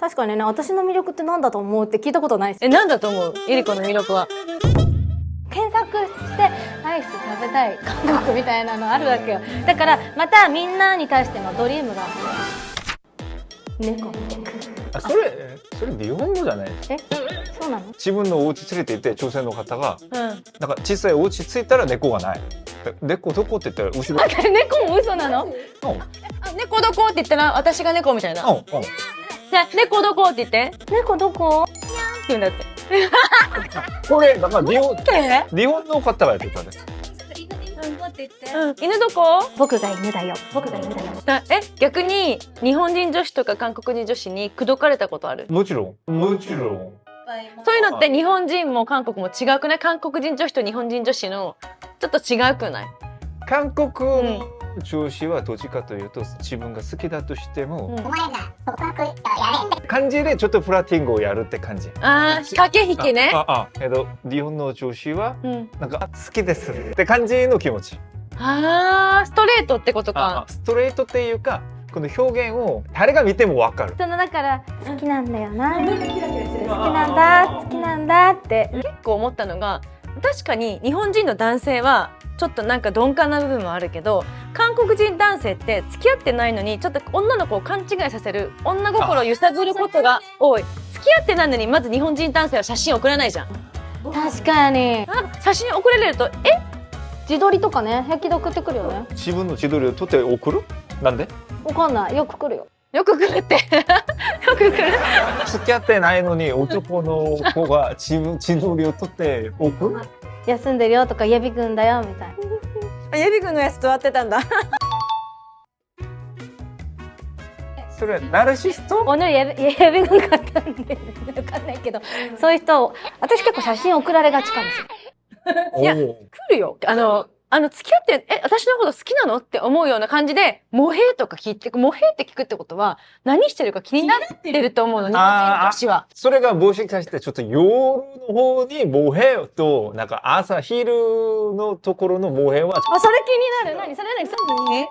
確かにね、私の魅力って何だと思うって聞いたことないし。なんだと思う？ゆり子の魅力は。検索してアイス食べたい韓国みたいなのあるわけよ。だからまたみんなに対してのドリームがあって、猫。あ、それ日本語じゃないですか。そうなの？自分のお家連れて行って女性の方が、うん。なんか小さいお家着いたら猫がない。猫どこって言ったら後ろ。だから猫も嘘なの？猫どこって言ったら私が猫みたいな。うん。じゃあ猫どこって言って。って猫どこ？言うんだって。これだから日本の方がやってたね。犬どこ？僕が犬だよ。僕が犬だよ。逆に日本人女子とか韓国人女子に口説かれたことある？もちろん。もちろん。そういうのって日本人も韓国も違くない？韓国人女子と日本人女子のちょっと違くない？韓国の女子はどっちかというと自分が好きだとしても、お前が告白やれって感じでちょっとフラッティングをやるって感じ。駆け引きね。日本の女子は、なんか好きですって感じの気持ち。ストレートってことか。ストレートっていうか、この表現を誰が見てもわかる。だから好きなんだよな。好きなんだ、好きなんだって結構思ったのが、確かに日本人の男性はちょっとなんか鈍感な部分もあるけど、韓国人男性って付き合ってないのにちょっと女の子を勘違いさせる、女心を揺さぶることが多い。付き合ってないのにまず日本人男性は写真送らないじゃん。確かに。写真送られると自撮りとかね、平気で送ってくるよね。自分の自撮りを撮って送る？なんで？わかんない。よく来るよ。よく来るってよく来る。付き合ってないのに男の子が自撮りを撮って送る？休んでるよとか、예비君だよみたいな。예비君のやつと会ってたんだ。それナルシスト？예비君買ったんでわかんないけど、そういう人、私結構写真送られがちかもしれない。いや、来るよ。付き合って、私のこと好きなのって思うような感じで、モヘとか聞いて、モヘって聞くってことは、何してるか気になってると思うの、日本人女子は。それがもしかしてちょっと夜の方にモヘと、なんか朝昼のところのモヘは。それ気になる。何それ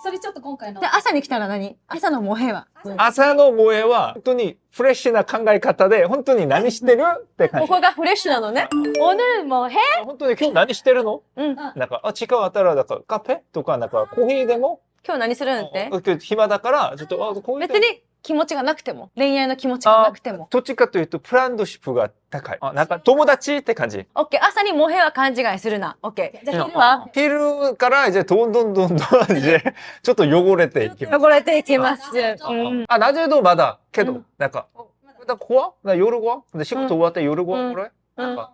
それちょっと今回の。で、朝に来たら何？朝のモヘは。朝のモヘは、本当にフレッシュな考え方で、本当に何してるって感じ。ここがフレッシュなのね。오늘 뭐 해？本当に今日何してるの？なんか、時間あったら、なんかカフェとか、なんかコーヒーでも。今日何するんって？今日暇だから、ちょっと、コーヒーでも。別に気持ちがなくても、恋愛の気持ちがなくても。どっちかというと、プランドシップが高い。なんか友達って感じ。オッケー、朝にモヘは勘違いするな。オッケー。じゃあ昼は？昼から、じゃあ、どんどん、ちょっと汚れていきます。汚れていきます。낮에도まだ、けど、なんか、こわ夜ごで仕事終わって夜ごぐらいなんか、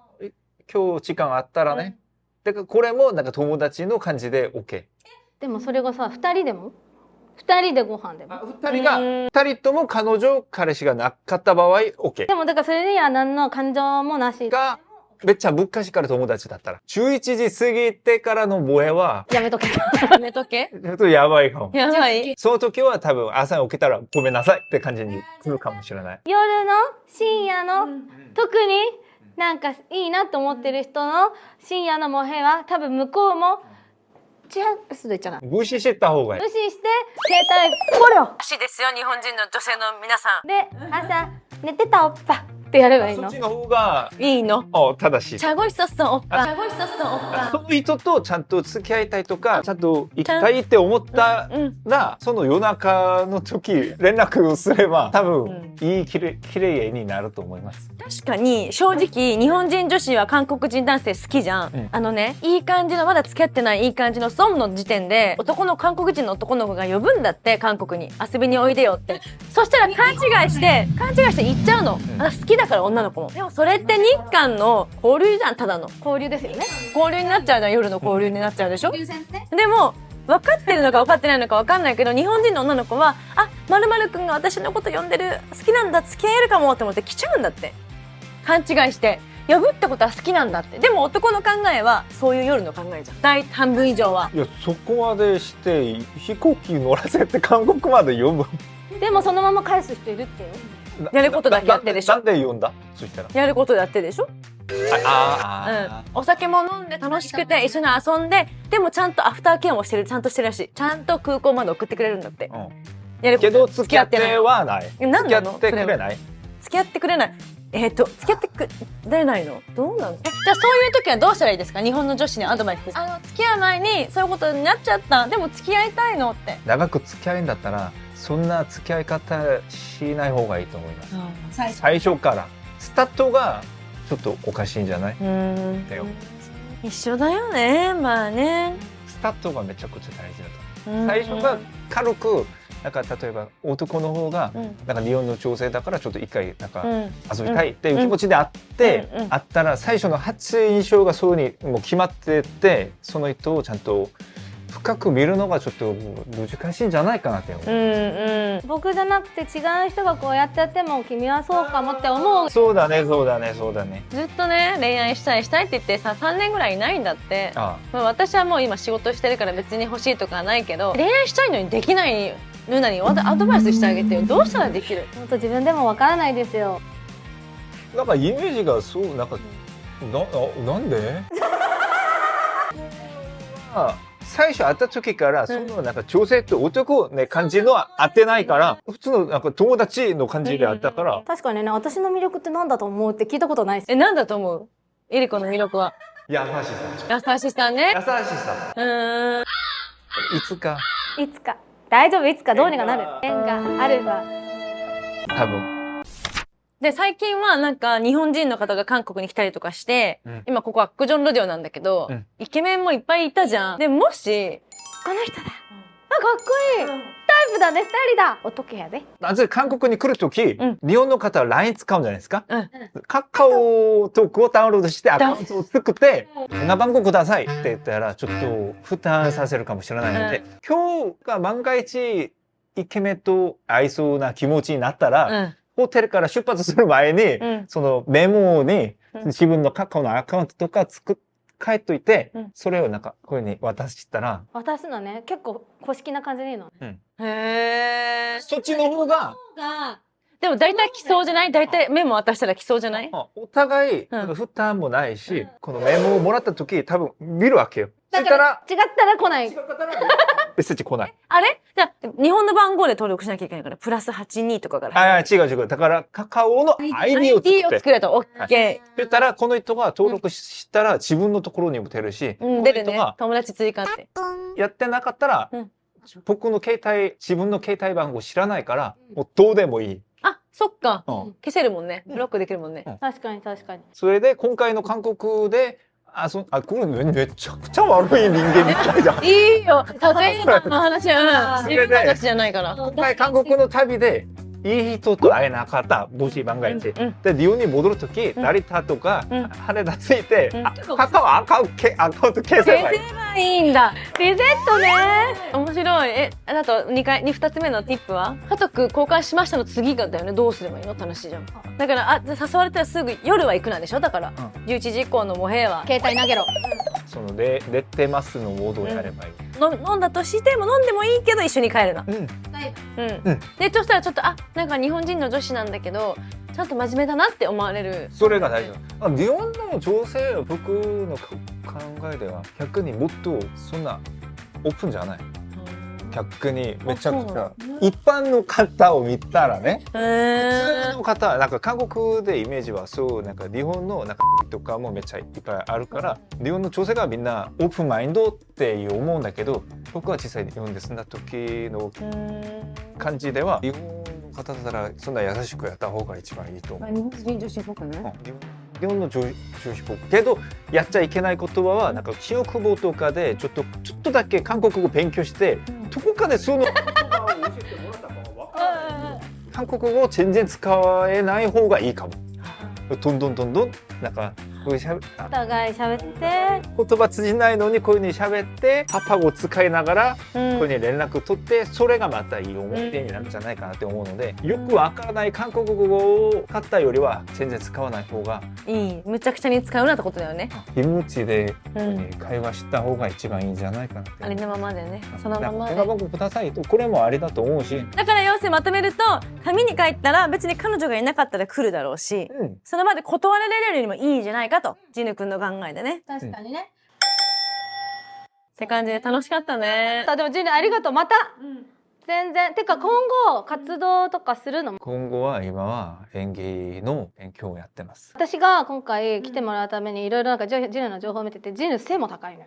今日時間あったらね。だからこれもなんか友達の感じで OK。でもそれがさ、2人でも2人でご飯でも2人とも彼女、彼氏がなかった場合 OK。でもだからそれには何の感情もなし。が、めっちゃ昔から友達だったら。11時過ぎてからの萌えは、やめとけ。やめとけ。ちょっとやばいかも。やばい。その時は多分朝起きたらごめんなさいって感じに来るかもしれない。夜の深夜の、特になんかいいなと思ってる人の深夜のモヘは多分向こうも違うすど言っちゃな。無視した方がいい。無視して携帯これよ。らしいですよ、日本人の女性の皆さん。で朝寝てたおっぱってやればいいの。そっちの方がいいの。正しい。자고 있었어、おっぱ。자고 있었어、おっぱ。その人とちゃんと付き合いたいとか、ちゃんと行きたいって思ったら、その夜中の時連絡をすれば、多分いいきれいになると思います。確かに正直日本人女子は韓国人男性好きじゃん。いい感じのまだ付き合ってないいい感じのソンの時点で韓国人の男の子が呼ぶんだって、韓国に遊びにおいでよって。そしたら勘違いして行っちゃうの。好きだから女の子も。でもそれって日韓の交流じゃん、ただの交流ですよね。交流になっちゃうじゃん、夜の交流になっちゃうでしょ。でも分かってるのか分かってないのか分かんないけど、日本人の女の子は〇〇くんが私のこと呼んでる、好きなんだ、付き合えるかもって思って来ちゃうんだって。勘違いして呼ぶってことは好きなんだって。でも男の考えはそういう夜の考えじゃん、大半分以上は。いや、そこまでして飛行機乗らせて韓国まで呼ぶ。でもそのまま返す人いるってよ。やることだけやってでしょ。なんで呼んだ？そしたらやることやってでしょ。お酒も飲んで楽しくて一緒に遊んで、でもちゃんとアフターケアもしてる、ちゃんとしてるらしい。ちゃんと空港まで送ってくれるんだって。やることけど付き合ってはない。何なの？付き合ってくれない。付き合ってくれない。付き合ってくれないのどうなの？じゃあそういう時はどうしたらいいですか？日本の女子にアドバイスです。付き合う前にそういうことになっちゃった。でも付き合いたいのって。長く付き合いんだったら、そんな付き合い方しない方がいいと思います。最初から。スタートがちょっとおかしいんじゃない？だよ。一緒だよね。まあね。スタートがめちゃくちゃ大事だと思う。最初が軽く、なんか例えば男の方が、なんか日本の女性だからちょっと一回なんか遊びたいっていう気持ちであったら、最初の初印象がそういうふうにもう決まってて、その人をちゃんと深く見るのがちょっと難しいんじゃないかなって思う。僕じゃなくて違う人がこうやってやっても君はそうかもって思う。そうだね、そうだね、そうだね。ずっとね、恋愛したいって言ってさ、3年ぐらいいないんだって。私はもう今仕事してるから別に欲しいとかはないけど、恋愛したいのにできないルナにアドバイスしてあげてよ。どうしたらできる？本当自分でもわからないですよ。なんかイメージがそうなんかなんで？最初会った時からそのなんか女性と男ね感じの会ってないから普通のなんか友達の感じで会ったから。確かにね、私の魅力って何だと思うって聞いたことないです。何だと思う？エリコの魅力は。優しさ。優しさね。優しさ。いつか大丈夫、いつかどうにかなる。縁があれば。多分。で、最近はなんか日本人の方が韓国に来たりとかして、今ここアックジョンロデオなんだけど、イケメンもいっぱいいたじゃん。で、もし、この人だ。あ、かっこいい。タイプだね、スタイルだ。男やで。なぜ韓国に来るとき、日本の方は LINE 使うんじゃないですか？カカオトークをダウンロードしてアカウントを作って、電話番号くださいって言ったら、ちょっと負担させるかもしれないので、今日が万が一イケメンと合いそうな気持ちになったら、ホテルから出発する前に、そのメモに自分のカカオのアカウントとか書いといて、それをなんかこういうふうに渡したら。渡すのね、結構公式な感じでいいのね。へー。そっちの方が。でも大体来そうじゃない？大体メモ渡したら来そうじゃない？お互い負担もないし、このメモをもらった時多分見るわけよ。だから違ったら来ない。メッセージ来ない。あれ？じゃあ日本の番号で登録しなきゃいけないからプラス82とかから。違う。だからカカオの ID を作れと OK。って言ったらこの人が登録したら自分のところにも出るし、出るね。友達追加って。やってなかったら、僕の自分の携帯番号知らないから、もうどうでもいい。あ、そっか。消せるもんね。ブロックできるもんね。確かに。それで今回の韓国で、これめちゃくちゃ悪い人間みたいじゃん。いいよ。例えばの話は、自分の話じゃないから。今回韓国の旅で、いい人と会えなかった。もし万が一。で、日本に戻るとき、成田とか、羽田ついて、カカオアカウント消せばいい。消せばいいんだ。リセットね。面白い。あと2つ目のティップは家族交換しましたの次がだよね。どうすればいいのって話じゃん。だから、誘われたらすぐ夜は行くなんでしょ？だから、11時以降のモヘイは。携帯投げろ。その出てますのモードをやればいい。飲んだとしても飲んでもいいけど一緒に帰るな。で、そしたらちょっと、なんか日本人の女子なんだけど、ちゃんと真面目だなって思われる。それが大事。日本の女性は僕の考えでは逆にもっとそんなオープンじゃない。逆にめちゃくちゃ一般の方を見たらね、普通の方なんか韓国でイメージはそうなんか日本のなんかとかもめっちゃいっぱいあるから日本の女性がみんなオープンマインドっていう思うんだけど僕は実際日本で住んだ時の感じでは日本の方だったらそんな優しくやった方が一番いいと思う。日本人女子っぽくね。日本の女子っぽくけどやっちゃいけない言葉はなんか新大久保とかでちょっとだけ韓国語勉強して、どこかでその言葉を教えてもらったかも分からないけど韓国語を全然使えない方がいいかも。どんどんなんかこういうお互い喋って言葉通じないのにこういうふうに喋ってパパを使いながらこういうふうに連絡取ってそれがまたいい思い出になるんじゃないかなって思うのでよくわからない韓国語を使ったよりは全然使わない方がいい。むちゃくちゃに使うなってことだよね。気持ちで会話した方が一番いいんじゃないかなって。ありのままでね。そのままで。電話番号くださいとこれもあれだと思うし。だから要するにまとめると紙に書いたら別に彼女がいなかったら来るだろうし、その場で断られるよりもいいじゃないかとジヌ君の考えでね。確かにね。って感じで楽しかったね。でもジヌありがとう。また全然。てか今後活動とかするの？今後は今は演技の勉強をやってます。私が今回来てもらうためにいろいろなんかジヌの情報を見てて、ジヌ背も高いのよ。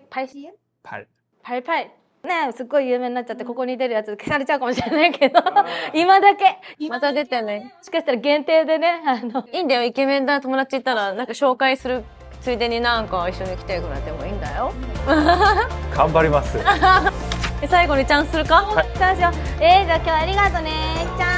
パイシパル。パリパリね、すっごい有名になっちゃってここに出るやつ消されちゃうかもしれないけど今だけまた出てね。もしかしたら限定でねいいんだよ、イケメンだ友達いたらなんか紹介するついでになんか一緒に来てくれてもいいんだよ。頑張ります。最後にチャンスするか？そうしよう。じゃあ今日はありがとうね。じゃあ